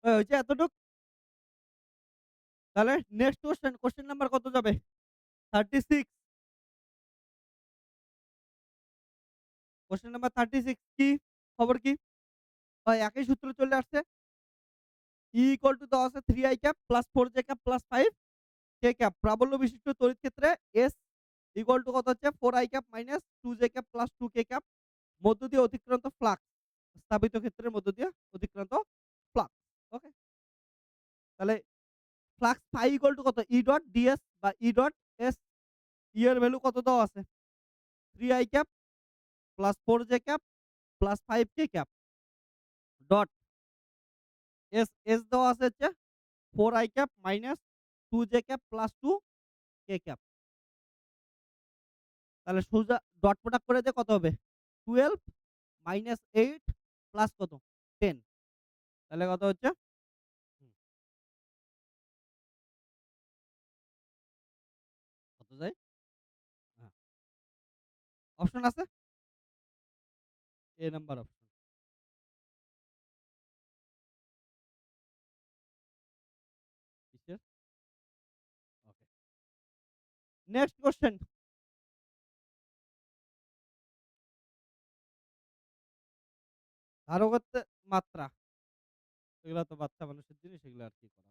হয়েছে এতটুক। তাহলে নেক্সট কোয়েশ্চেন নাম্বার কত যাবে? 36। কোয়েশ্চেন নাম্বার 36 কি? খবর কি? একই সূত্র চলে আসছে। E ইকুয়াল টু দেওয়া আছে 3i cap plus 4j cap plus 5k cap. প্রাবল্য বিশিষ্ট তড়িৎ ক্ষেত্রে S ইকুয়াল টু কত হচ্ছে 4i cap minus 2j cap plus 2k cap মধ্য দিয়ে অতিক্রান্ত ফ্লাক্স। স্থাপিত ক্ষেত্রের মধ্য দিয়ে অতিক্রান্ত ফ্লাক্স। ওকে? তাহলে ফ্লাক্স ফাই ইকুয়াল টু কত? E ডট ds বা E ডট s। E এর ভ্যালু কত দেওয়া আছে? 3i cap plus 4j cap plus 5k cap dot s দেওয়া আছে হচ্ছে 4i cap minus 2j cap plus 2k cap. তাহলে সোজা ডট প্রোডাক্ট করে দিয়ে কত হবে? 12 মাইনাস 8 প্লাস কত? 10। তাহলে কত হচ্ছে? হুম, কত যায়? হ্যাঁ, অপশন আছে? এ নাম্বার অপশন। কিসের? ওকে। Next question. ধারকত্বের মাত্রা। এগুলা তো বাচ্চা মানুষের জিনিস, এগুলো আর কি করাবো।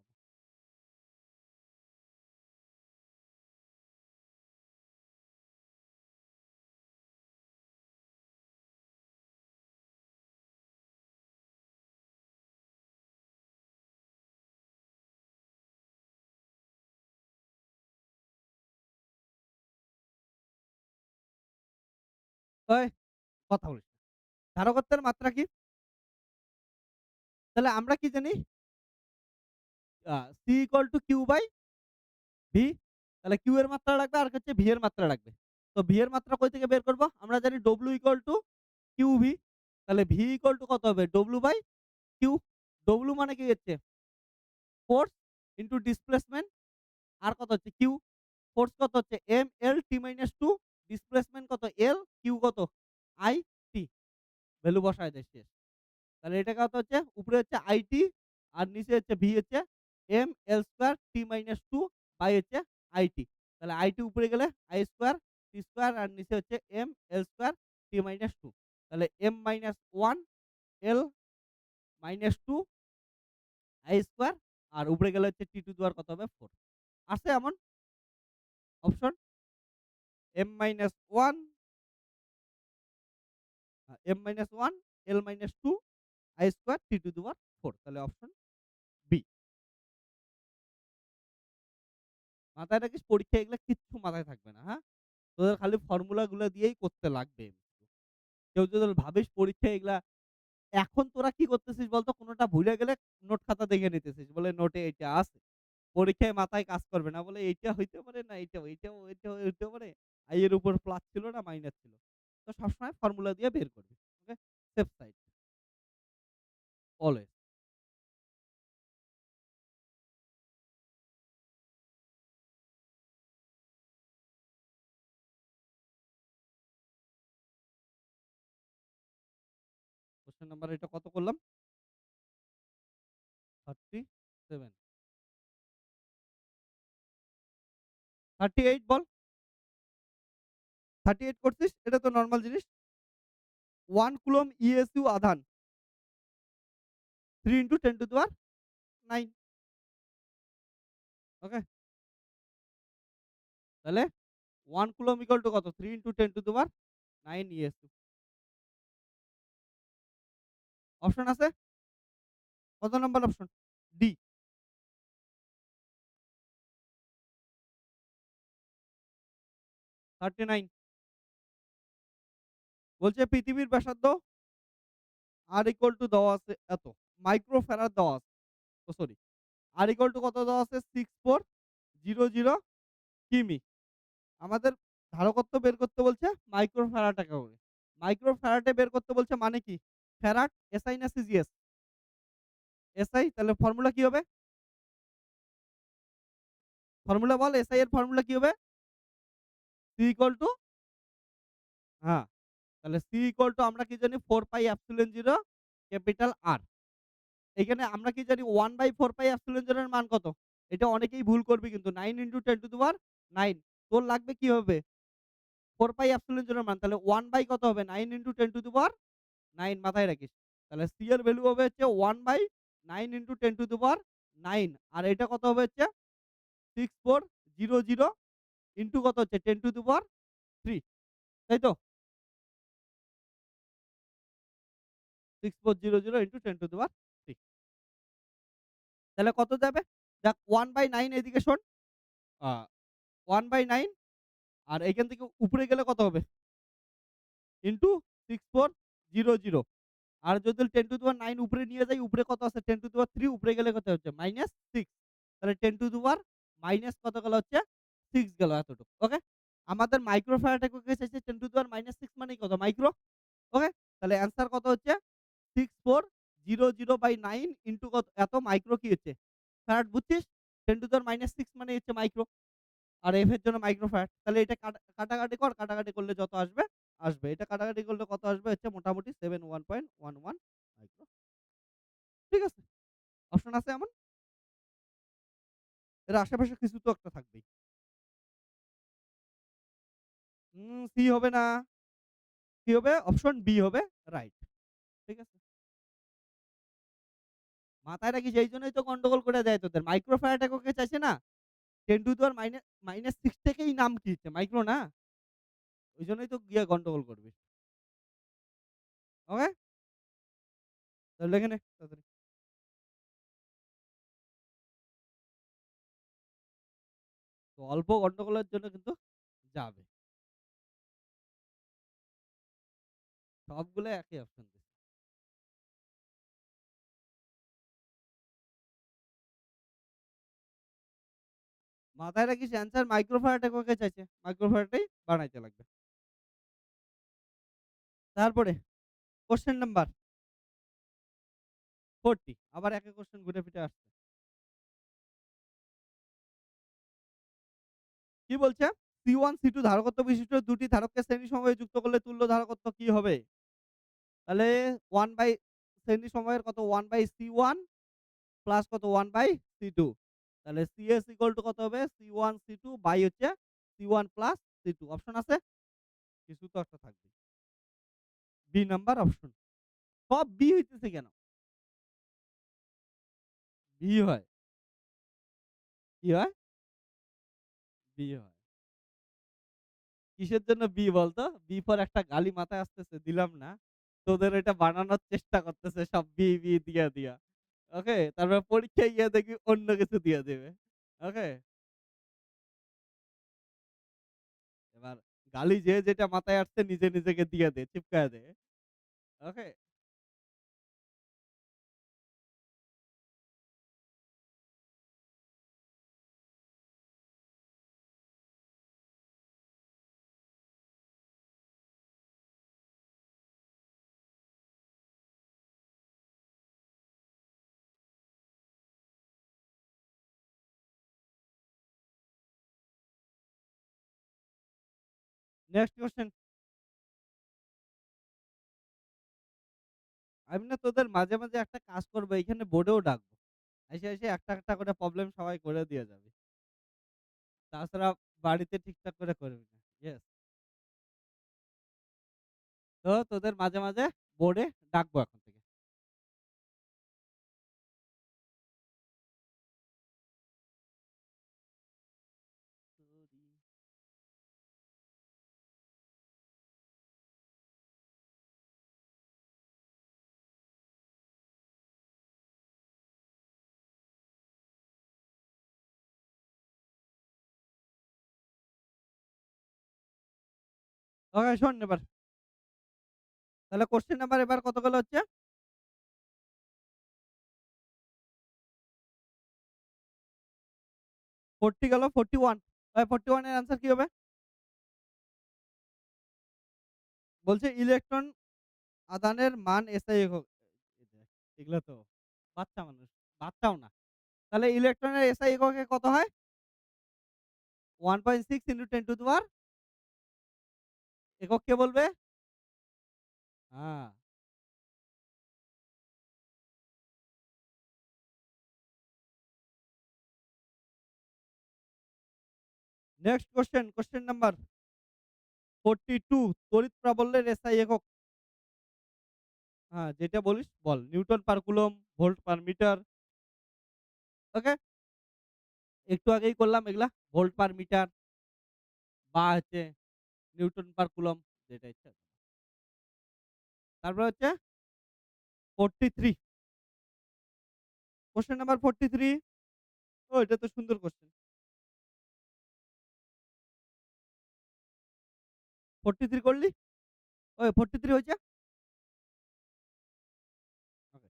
ওই কথা বলিস না। ধারকত্বের মাত্রা কি? তাহলে আমরা কি জানি? C equal to Q by V। তাহলে Q এর মাত্রা লাগবে আর হচ্ছে V এর মাত্রা লাগবে। তো V এর মাত্রা কই থেকে বের করব? আমরা জানি W ইকুয়াল টু QV। তাহলে V ইকুয়াল টু কত হবে? W by Q। W মানে কি হচ্ছে? Force into displacement. আর কত হচ্ছে? Q। ফোর্স কত হচ্ছে? MLT-2। ডিসপ্লেসমেন্ট কত? L। Q কত? IT। ভ্যালু বসায় দেয় শেষ। তাহলে এটা কত হচ্ছে? উপরে হচ্ছে IT আর নিচে হচ্ছে V হচ্ছে ML2T-2 বাই হচ্ছে IT। তাহলে IT উপরে গেলে I2 T2 আর নিচে হচ্ছে ML2T-2। তাহলে M-1 L-2 I2 আর উপরে গেলে হচ্ছে T টু দি পাওয়ার কত হবে? 4। আছে এমন option? M-1 M-1 L-2 I2 T to the power 4। তাহলে অপশন বি। মাথায় রাখিস, পরীক্ষায় এগুলা কিচ্ছু মাথায় থাকবে না, হ্যাঁ? তোদের খালি ফর্মুলা গুলা দিয়েই করতে লাগবে। কেউ যদি ভাবিস পরীক্ষায় এগুলা, এখন তোরা কি করতেছিস বলতো? কোনটা ভুলে গেলে নোট খাতা দেখে নিতেছিস। বলে নোটে এটা আছে। পরীক্ষায় মাথায় কাজ করবে না। বলে এইটা হইতে পারে না এইটাও হইতে পারে। এর উপর প্লাস ছিল না মাইনাস ছিল। তো সবসময় ফর্মুলা দিয়ে বের করবি। Okay? Safe side always. Question number এটা কত করলাম? 37। 38 বল। 38 করছিস? এটা তো নরমাল জিনিস। 1 কুলম্ব ESU আধান 3 ইনটু 10 টু দি পাওয়ার 9। ওকে? তাহলে 1 কুলম্ব ইকুয়াল টু কত? 3 into 10 two the power 9 ESU। Option আছে? কত নাম্বার অপশন? ডি। 39 বলছে পৃথিবীর ব্যাসার্ধ আর ইকুয়াল টু দেওয়া আছে এত। মাইক্রো ফ্যারাড দেওয়া আছে। ও সরি। আর ইকুয়াল টু কত দেওয়া আছে? 6400 কিমি। আমাদের ধারকত্ব বের করতে বলছে মাইক্রো ফ্যারাডে করে। মাইক্রো ফ্যারাডে বের করতে বলছে মানে কি? ফ্যারাড এসআই না সিজিএস? এসআই। তাহলে ফর্মুলা কি হবে? ফর্মুলা বল, এসআই এর ফর্মুলা কি হবে? সি ইকুয়াল টু, হ্যাঁ, তাহলে সি ইকুয়াল টু আমরা কি জানি? 4 পাই এপসিলন 0 ক্যাপিটাল আর। এখানে আমরা কি জানি 1/4 পাই এপসিলন জেড এর মান কত? এটা অনেকেই ভুল করবে কিন্তু 9 10 টু the power 9 তোর লাগবে কি হবে? 4 পাই এপসিলন জেড এর মান। তাহলে 1 বাই কত হবে? 9 10 টু the power 9 মাথায় রাখিস। তাহলে সি এর ভ্যালু হবে হচ্ছে 1/9 10 টু the power 9 আর এটা কত হবে হচ্ছে 6400 ইন্টু কত হচ্ছে 10 টু the power 3 তাই তো? 6400 ইন্টু 10 টু the power 3 তাহলে কত যাবে? দেখ 1/9 এদিকে শোন। আ 1/9 আর এইখান থেকে উপরে গেলে কত হবে? ইন্টু 6400 আর যদি 10 টু the power 9 উপরে নিয়ে যাই, উপরে কত আছে? 10 টু the power 3 উপরে গেলে কত হচ্ছে? -6 তাহলে 10 টু the power মাইনাস কত গেল হচ্ছে? 6 গেল এতটুকু। ওকে? আমাদের মাইক্রোফ্যারাড এককে চাইছে 10 টু the power -6 মানেই কত? মাইক্রো। ওকে? তাহলে অ্যান্সার কত হচ্ছে? 6400/9 ইন্টু কত? এত মাইক্রো কি হচ্ছে? ফ্যারাড বুঝছিস? 10 টু the power -6 মানেই হচ্ছে মাইক্রো। আর এফ এর জন্য মাইক্রোফ্যারাড। তাহলে এটা কাটাকাটি কর, কাটাকাটি করলে যত আসবে, আসবে। এটা কাটাকাটি করলে কত আসবে হচ্ছে মোটামুটি 71.11 মাইক্রো। ঠিক আছে? অপশন আছে এমন? এর আশেপাশে কিছু তো একটা থাকবেই। সি হবে না। কি হবে? অপশন বি হবে রাইট। ঠিক আছে? মাথায় রাখিস এইজন্যই তো গন্ডগোল করে দেয় তোদের। মাইক্রোফ্যারাড এককে চাইছে না? 10 টু the power -6 থেকেই নাম কি হচ্ছে? মাইক্রো না? ঐজন্যই তো গিয়ে গন্ডগোল করবি। ওকে? তাহলে লিখে নে তাড়াতাড়ি। তো অল্প গন্ডগোলের জন্য কিন্তু যাবে। সবগুলো একই অপশন দিছে। মাথায় রাখিস অ্যান্সার মাইক্রোফ্যারাড এককে চাইছে। মাইক্রোফ্যারাডেই বানাইতে লাগবে। তারপরে কোয়েশ্চেন নাম্বার 40 আবার একই কোয়েশ্চেন ঘুরে ফিরে আসছে। কি বলছে? C1 C2 ধারকত্ব বিশিষ্ট দুটি ধারককে শ্রেণীসমূহে যুক্ত করলে তুল্য ধারকত্ব কি হবে? তাহলে 1 বাই শ্রেণীসমূহের কত 1 বাই C1 প্লাস কত 1 বাই C2 তাহলে CS ইকুয়াল টু কত হবে? C1 C2 বাই হচ্ছে C1 প্লাস C2 অপশন আছে? কিছু তো একটা থাকবে। B number option. সব বি হইতেছে কেন? বি হয়। কি হয়? বি হয়। কিসের জন্য বি বলতো? বি ফর একটা গালি মাথায় আসতেছে দিলাম না। তোদের এটা বানানোর চেষ্টা করতেছে সব বি দিয়া। ওকে? তারপর পরীক্ষায় গিয়ে দেখবি অন্য কিছু দিয়ে দিবে। ওকে? এবার গালি যে যেটা মাথায় আসছে নিজে নিজেকে দিয়ে দে, চিপকায়া দে। ওকে? Next question. আমি না তোদের মাঝে একটা কাজ করব এইখানে বোর্ডেও ডাকবো। এসে একটা করে প্রবলেম সবাই করে দিয়ে যাবি। তাছাড়া বাড়িতে ঠিকঠাক করে করবি না। ইয়েস। তো তোদের মাঝে বোর্ডে ডাকবো এখন থেকে। ওকে শোন এবার। তাহলে কোয়েশ্চেন নাম্বার এবার কতগুলো হচ্ছে? 40 গেল 41 41 এর অ্যান্সার কি হবে? বলছে ইলেকট্রন আদানের মান এসআই একক। এগুলো তো বাচ্চা মানুষ। বাচ্চাও না। তাহলে ইলেকট্রনের এসআই এককে কত হয়? 1.6 ইন্টু 10 টু the power একক কে বলবে? হ্যাঁ, নেক্সট কোয়েশ্চেন নাম্বার 42 তড়িৎ প্রাবল্যের এসআই একক। হ্যাঁ, যেটা বলিস বল। Newton per coulomb, volt per metre. Okay? একটু আগেই করলাম এগুলা। ভোল্ট পার মিটার বা হচ্ছে নিউটন পার কুলম্ব যেটা ইচ্ছা। তারপরে হচ্ছে 43 কোয়েশ্চেন নাম্বার 43। ও এটা তো সুন্দর কোয়েশ্চেন। 43 করলি? ওই 43 হয়েছে? ওকে।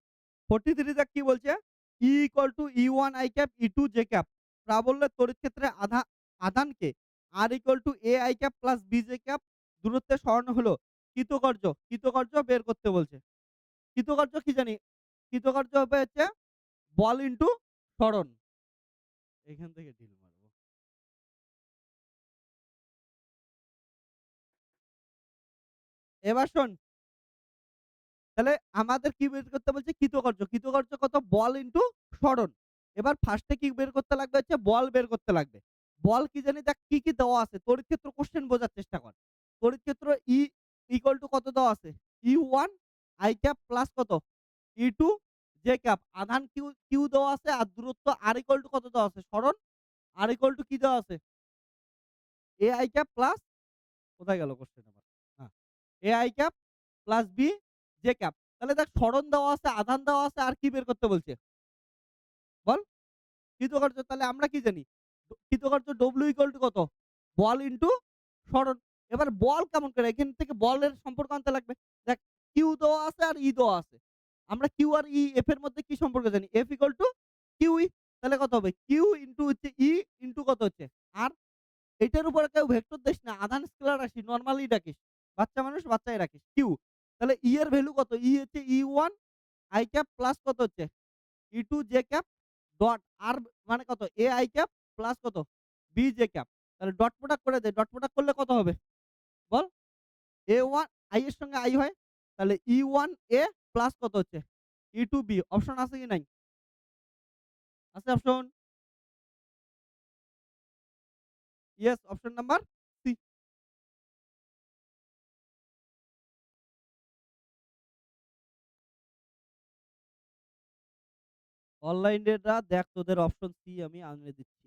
43 দেখ কি বলছে? E equal to E1 I cap E2 J cap প্রাবল্যের তড়িৎ ক্ষেত্রে আধানকে R equal to A I cap plus B J cap দূরত্বে সরানো হলো। কৃতকার্য বের করতে বলছে। কৃতকার্য কি জানি? কৃতকার্য হবে হচ্ছে বল ইনটু সরণ। এখান থেকে ঢিল মারবো। এবার শোন, তাহলে আমাদের কি বের করতে বলছে? কৃতকার্য। কৃতকার্য কত? বল ইনটু সরণ। এবার ফার্স্টে কি বের করতে লাগবে? হচ্ছে বল বের করতে লাগবে। বল কি জানি? দেখ কি দেওয়া আছে। তড়িৎ ক্ষেত্র কোশ্চেন বোঝার চেষ্টা কর। তড়িৎ ক্ষেত্র ই ইকুয়াল টু কত দেওয়া আছে? E1 I ক্যাপ প্লাস কত? E2 J cap. আধান কিউ কিউ দেওয়া আছে আর দূরত্ব R ইকুয়াল টু কত দেওয়া আছে? সরণ R ইকুয়াল টু কি দেওয়া আছে? A I ক্যাপ প্লাস কোথায় গেল কোশ্চেন আমার? হ্যাঁ, A I cap plus B J cap. তাহলে দেখ সরণ দেওয়া আছে, আধান দেওয়া আছে আর কি বের করতে বলছে? বল? কৃতকার্য তাহলে আমরা কি জানি? কৃতকার্য ডব্লিউ ইকুয়াল টু কত? বল ইনটু সরণ। এবার বল কেমন করে? এখান থেকে বলের সম্পর্ক আনতে লাগবে। দেখ কিউ দেওয়া আছে আর ই দেওয়া আছে। আমরা কিউ আর ই এফ এর মধ্যে কি সম্পর্ক জানি? F equal to Q E. তাহলে কত হবে? কিউ ইনটু হচ্ছে ই ইনটু কত হচ্ছে? আর। এটার উপরে কেউ ভেক্টর দিস না। আধান স্কেলার রাশি নরমালি ডাকিস। বাচ্চা মানুষ বাচ্চাই রাখিস। কিউ। তাহলে ই এর ভ্যালু কত? ই হচ্ছে E1 I ক্যাপ প্লাস কত হচ্ছে? E2 J ক্যাপ ডট আর মানে কত? A I ক্যাপ প্লাস কত? B J cap. তাহলে ডট প্রোডাক্ট করে দে। ডট প্রোডাক্ট করলে কত হবে? বল? A1 I এর সঙ্গে I হয়। তাহলে E1 A প্লাস কত হচ্ছে? E2 B। অপশন আছে কি নাই? আছে option? Yes, option number C. অনলাইনেরা দেখ তোদের অপশন সি আমি আনিয়ে দিচ্ছি।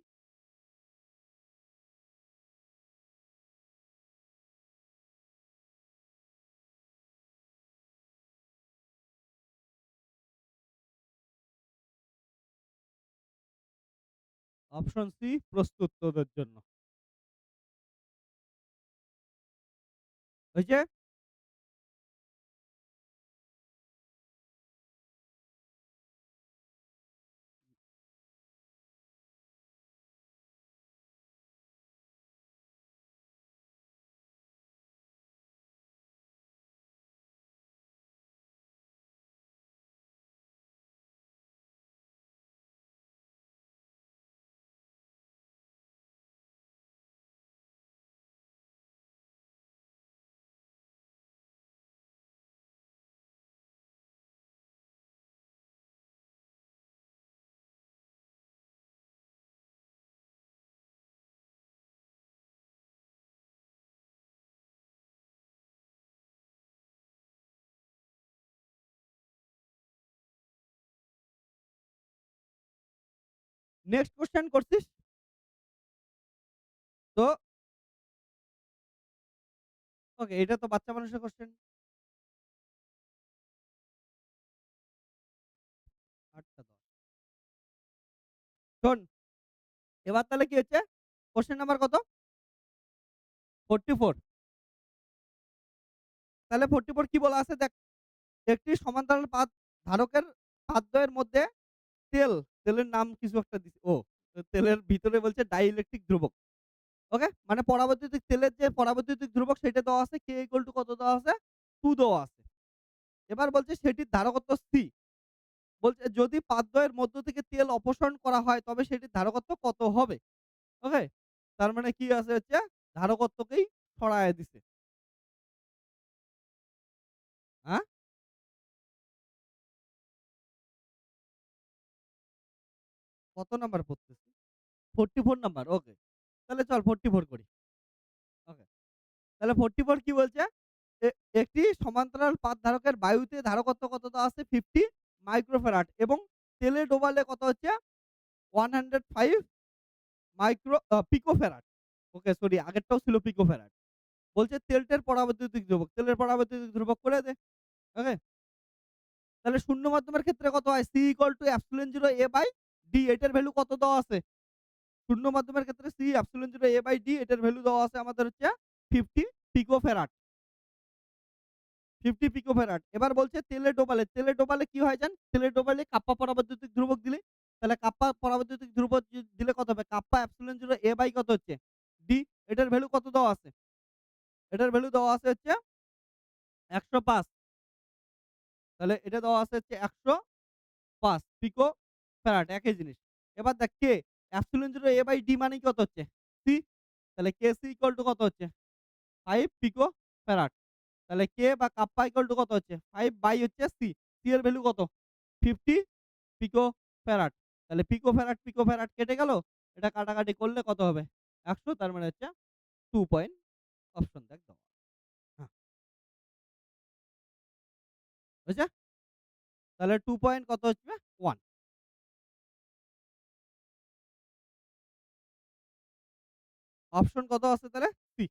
অপশন সি প্রস্তুত তোদের জন্য। হয়েছে? নেক্সট কোশ্চেন করছিস? তো ওকে, এটা তো বাচ্চা মানুষের কোশ্চেন। ৮ টা ১০। শোন, এবার তাহলে কি হচ্ছে? কোশ্চেন নাম্বার কত? 44। তাহলে 44 কি বলা আছে দেখ, একটি সমান্তরাল পাত ধারকের পাতদ্বয়ের মধ্যে তেল, তেলের নাম কিছু একটা দিছে। তেলের ভিতরে বলছে ডাইইলেকট্রিক ধ্রুবক। ওকে? মানে পরাবৈদ্যুতিক তেলের যে পরাবৈদ্যুতিক ধ্রুবক সেটা দেওয়া আছে K ইকুয়াল টু কত দেওয়া আছে? 2 দেওয়া আছে। এবার বলছে সেটির ধারকত্ব C। বলছে যদি পাতদ্বয়ের মধ্য থেকে তেল অপসারণ করা হয় তবে সেটির ধারকত্ব কত হবে? ওকে? তার মানে কি আছে হচ্ছে ধারকত্বকেই সরায়া দিছে। হ্যাঁ? কত নাম্বার পড়তেছি? 44 নাম্বার। ওকে। তাহলে চল 44 করি। ওকে। তাহলে 44 কি বলছে? এ একটি সমান্তরাল পাত ধারকের বায়ুতে ধারকত্ব কত দেওয়া আছে? 50 মাইক্রোফ্যারাড এবং তেলে ডোবালে কত হচ্ছে? 105 পিকোফ্যারাড। ওকে সরি আগেরটাও ছিল পিকোফ্যারাড। বলছে তেলটের পরাবৈদ্যুতিক ধ্রুবক। তেলের পরাবৈদ্যুতিক ধ্রুবক করে দে। ওকে? তাহলে শূন্য মাধ্যমের ক্ষেত্রে কত হয়? C epsilon 0 A by D এটার ভ্যালু কত দেওয়া আছে? শূন্য মাধ্যমের ক্ষেত্রে C epsilon 0 A by D এটার ভ্যালু দেওয়া আছে আমাদের হচ্ছে 50 পিকোফ্যারাড। 50 পিকোফ্যারাড। এবার বলছে তেলে ডোবালে। তেলে ডোবালে কি হয় জান? তেলে ডোবালে কাপ্পা পরাবৈদ্যুতিক ধ্রুবক দিলে, তাহলে কাপ্পা পরাবৈদ্যুতিক ধ্রুবক দিলে কত হবে? কাপ্পা এপসিলন 0 A বাই কত হচ্ছে? D এটার ভ্যালু কত দেওয়া আছে? এটার ভ্যালু দেওয়া আছে হচ্ছে 105। তাহলে এটা দেওয়া আছে হচ্ছে 105 পিকো ফ্যারাড একই জিনিস। এবার দেখ কে এপসিলন 0 A বাই D মানে কত হচ্ছে? C তাহলে KC ইকুয়াল টু কত হচ্ছে? 5 পিকো ফ্যারাড। তাহলে K বা কাপ্পা ইকুয়াল টু কত হচ্ছে? 5 বাই হচ্ছে C। C এর ভ্যালু কত? 50 পিকো ফ্যারাড। তাহলে পিকো ফ্যারাড কেটে গেল। এটা কাটাকাটি করলে কত হবে? 100 তার মানে হচ্ছে 2 পয়েন্ট অপশন দেখ দাও। হ্যাঁ, হয়েছে? তাহলে 2 পয়েন্ট কত হচ্ছে? 1 অপশন কত আছে তাহলে? সি।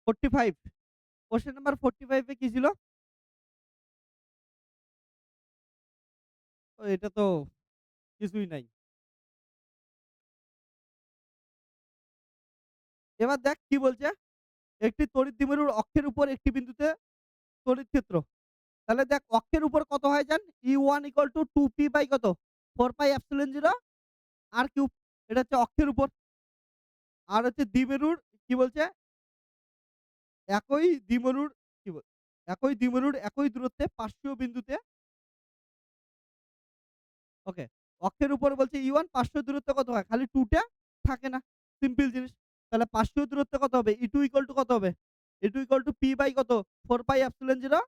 45 কোশ্চেন নাম্বার 45 এ কি ছিল? এটা তো কিছুই নাই। এবার দেখ কি বলছে? একটি তড়িৎ দ্বিমেরুর অক্ষের উপর একটি বিন্দুতে তড়িৎ ক্ষেত্র। তাহলে দেখ অক্ষের উপর কত হয় জান? E1 equal to 2p by কত? 4 পাই এপসিলন 0 আর কিউব। এটা হচ্ছে অক্ষের উপর। আর হচ্ছে দ্বিমেরুর কি বলছে? একই দ্বিমেরুর কি বল একই দ্বিমেরুর একই দূরত্বে পার্শ্বীয় বিন্দুতে ওকে। অক্ষের উপর বলছে E1 পার্শ্বীয় দূরত্ব কত হয়? খালি 2 টা থাকে না। সিম্পল জিনিস। তাহলে পার্শ্বীয় দূরত্ব কত হবে? E2 ইকুয়াল টু কত হবে? E2 equal to p by কত? 4 পাই এপসিলন 0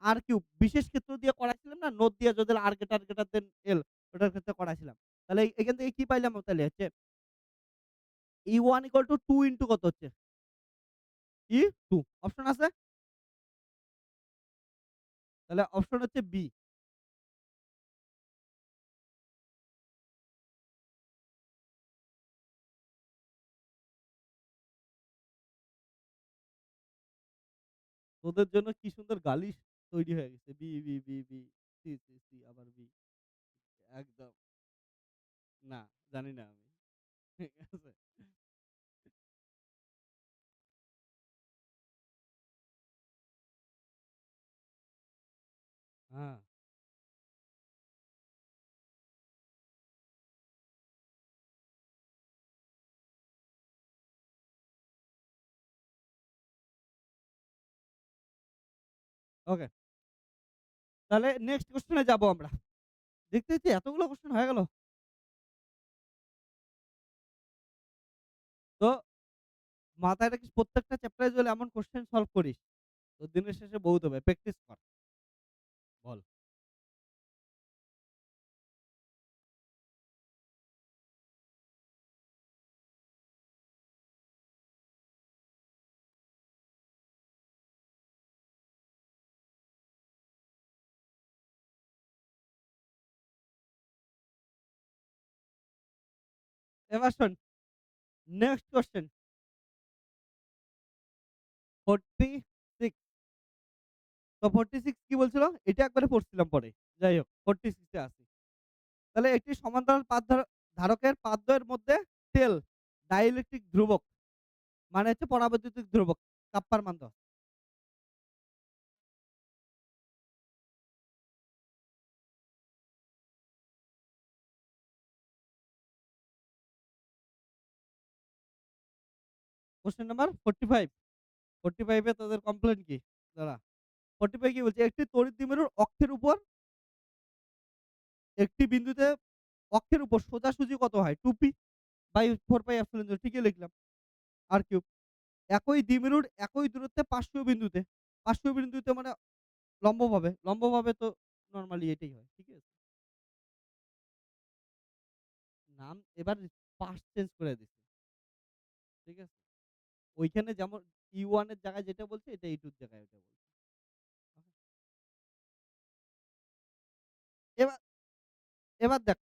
আর কিউব। বিশেষ ক্ষেত্র দিয়ে করাইছিলাম না? নোট দিয়ে যদি আর গ্রেটার দেন এল ওটার ক্ষেত্রে করাইছিলাম। তাহলে এখান থেকে কি পাইলাম তাহলে হচ্ছে E1 ইকুয়াল টু 2 ইনটু কত হচ্ছে? E2 অপশন আছে? তাহলে অপশন হচ্ছে বি। তোদের জন্য কি সুন্দর গালি তৈরি হয়ে গেছে। B, B, B, B, C, C, C আবার বি। একদম না, জানি না আমি। ঠিক আছে? হ্যাঁ, ওকে। তাহলে নেক্সট কোয়েশ্চেন এ যাবো আমরা। দেখতে এতগুলো কোয়েশ্চেন হয়ে গেল। তো মাথায় রাখিস প্রত্যেকটা চ্যাপ্টারে যদি এমন কোয়েশ্চেন সলভ করিস, তো দিনের শেষে বহুত হবে। প্র্যাকটিস কর। বল। এবার শোন, নেক্সট কোয়েশ্চেন 46। তো 46 কি বলছিল? এটা একবারে পড়ছিলাম পরে। যাই হোক 46 এ আসি। তাহলে একটি সমান্তরাল পাত ধারকের পাতদ্বয়ের মধ্যে তেল ডাইইলেকট্রিক ধ্রুবক মানে হচ্ছে পরাবৈদ্যুতিক ধ্রুবক কাপ্পার মান দাও। Question number 45। 45 এ তোদের কমপ্লেইন কি? দাঁড়া। 45 কি বলছে? একটি তড়িৎ দ্বিমেরুর অক্ষের উপর একটি বিন্দুতে অক্ষের উপর সোজাসুজি কত হয়? 2p বাই 4 পাই এপসিলন 0 ঠিকই লিখলাম। আর কিউব। একই দ্বিমেরুর একই দূরত্বে পার্শ্বীয় বিন্দুতে। পার্শ্বীয় বিন্দুতে মানে লম্বভাবে। লম্বভাবে তো নরমালি এটাই হয়। ঠিক আছে? নাম এবার পাশ চেঞ্জ করে দিছে। ঠিক আছে? ওইখানে যেমন E1 এর জায়গায় যেটা বলছে এটা E2 এর জায়গায় ওটা বলছে। এবার এবার দেখ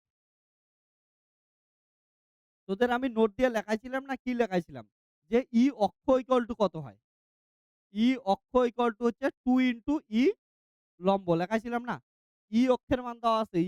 তোদের আমি নোট দিয়ে লেখাইছিলাম না কি লেখাইছিলাম? যে E অক্ষ ইকুয়াল টু কত হয়? E অক্ষ ইকুয়াল টু হচ্ছে 2 ইনটু E লম্ব লেখাইছিলাম না? E অক্ষের মান দেওয়া আছে।